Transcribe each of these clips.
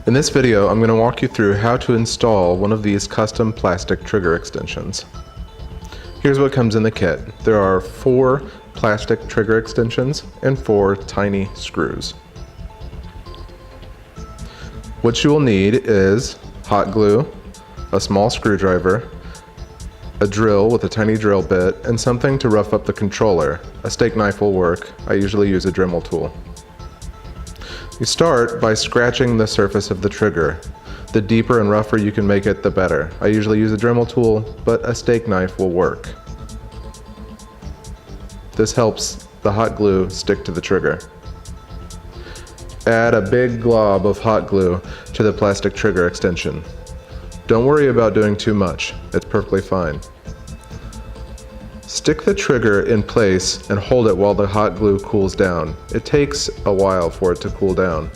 In this video, I'm going to walk you through how to install one of these custom plastic trigger extensions. Here's what comes in the kit. There are 4 plastic trigger extensions and 4 tiny screws. What you will need is hot glue, a small screwdriver, a drill with a tiny drill bit, and something to rough up the controller. A steak knife will work. I usually use a Dremel tool. You start by scratching the surface of the trigger. The deeper and rougher you can make it, the better. I usually use a Dremel tool, but a steak knife will work. This helps the hot glue stick to the trigger. Add a big glob of hot glue to the plastic trigger extension. Don't worry about doing too much. It's perfectly fine. Stick the trigger in place and hold it while the hot glue cools down. It takes a while for it to cool down.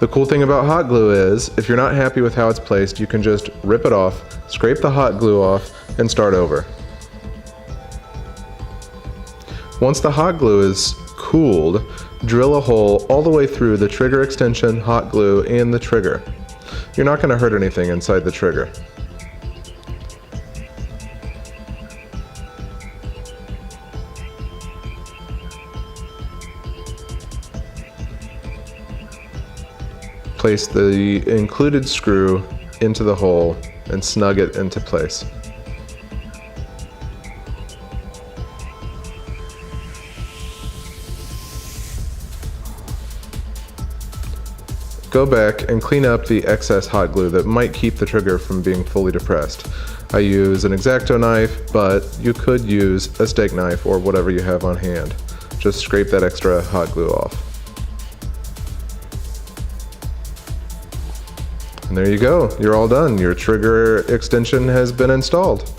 The cool thing about hot glue is, if you're not happy with how it's placed, you can just rip it off, scrape the hot glue off, and start over. Once the hot glue is cooled, drill a hole all the way through the trigger extension, hot glue, and the trigger. You're not going to hurt anything inside the trigger. Place the included screw into the hole and snug it into place. Go back and clean up the excess hot glue that might keep the trigger from being fully depressed. I use an X-Acto knife, but you could use a steak knife or whatever you have on hand. Just scrape that extra hot glue off. And there you go, you're all done. Your trigger extension has been installed.